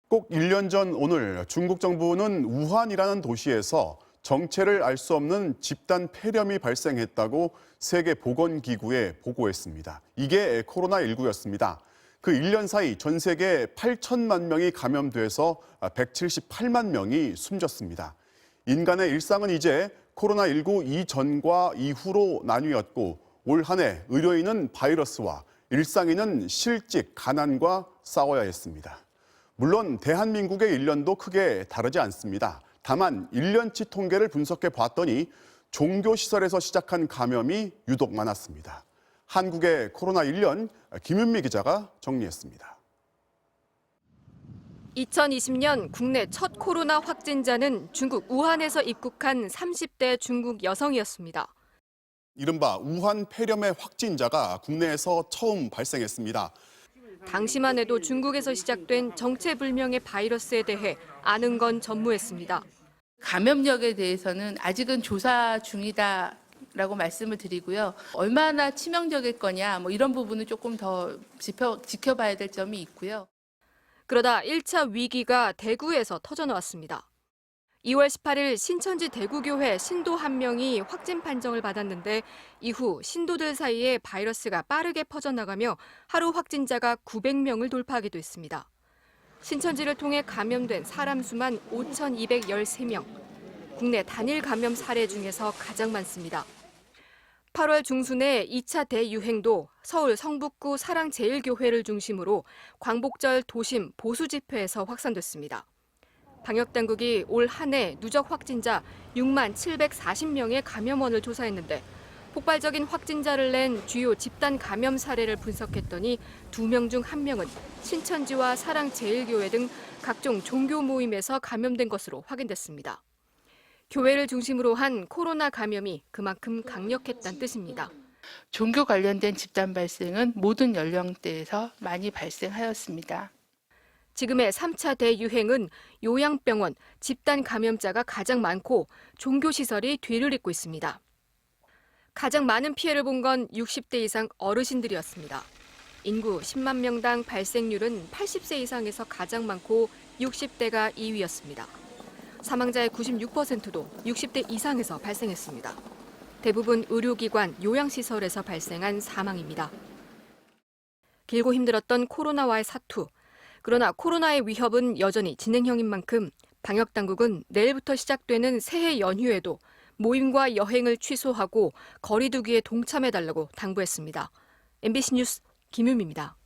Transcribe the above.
꼭 1년 전 오늘 중국 정부는 우한이라는 도시에서 정체를 알 수 없는 집단 폐렴이 발생했다고 세계보건기구에 보고했습니다. 이게 코로나19였습니다. 그 1년 사이 전 세계 8천만 명이 감염돼서 178만 명이 숨졌습니다. 인간의 일상은 이제 코로나19 이전과 이후로 나뉘었고 올 한 해 의료인은 바이러스와 일상인은 실직, 가난과 싸워야 했습니다. 물론 대한민국의 1년도 크게 다르지 않습니다. 다만 1년치 통계를 분석해 봤더니 종교시설에서 시작한 감염이 유독 많았습니다. 한국의 코로나 1년 김윤미 기자가 정리했습니다. 2020년 국내 첫 코로나 확진자는 중국 우한에서 입국한 30대 중국 여성이었습니다. 이른바 우한 폐렴의 확진자가 국내에서 처음 발생했습니다. 당시만 해도 중국에서 시작된 정체불명의 바이러스에 대해 아는 건 전무했습니다. 감염력에 대해서는 아직은 조사 중이다라고 말씀을 드리고요. 얼마나 치명적일 거냐 이런 부분은 조금 더 지켜봐야 될 점이 있고요. 그러다 1차 위기가 대구에서 터져나왔습니다. 2월 18일 신천지 대구교회 신도 1명이 확진 판정을 받았는데 이후 신도들 사이에 바이러스가 빠르게 퍼져나가며 하루 확진자가 900명을 돌파하기도 했습니다. 신천지를 통해 감염된 사람 수만 5,213명. 국내 단일 감염 사례 중에서 가장 많습니다. 8월 중순에 2차 대유행도 서울 성북구 사랑제일교회를 중심으로 광복절 도심 보수 집회에서 확산됐습니다. 방역당국이 올 한 해 누적 확진자 6만 740명의 감염원을 조사했는데 폭발적인 확진자를 낸 주요 집단 감염 사례를 분석했더니 2명 중 1명은 신천지와 사랑제일교회 등 각종 종교 모임에서 감염된 것으로 확인됐습니다. 교회를 중심으로 한 코로나 감염이 그만큼 강력했다는 뜻입니다. 종교 관련된 집단 발생은 모든 연령대에서 많이 발생하였습니다. 지금의 3차 대유행은 요양병원, 집단 감염자가 가장 많고 종교시설이 뒤를 잇고 있습니다. 가장 많은 피해를 본 건 60대 이상 어르신들이었습니다. 인구 10만 명당 발생률은 80세 이상에서 가장 많고 60대가 2위였습니다. 사망자의 96%도 60대 이상에서 발생했습니다. 대부분 의료기관, 요양시설에서 발생한 사망입니다. 길고 힘들었던 코로나와의 사투. 그러나 코로나의 위협은 여전히 진행형인 만큼 방역당국은 내일부터 시작되는 새해 연휴에도 모임과 여행을 취소하고 거리 두기에 동참해달라고 당부했습니다. MBC 뉴스 김윤미입니다.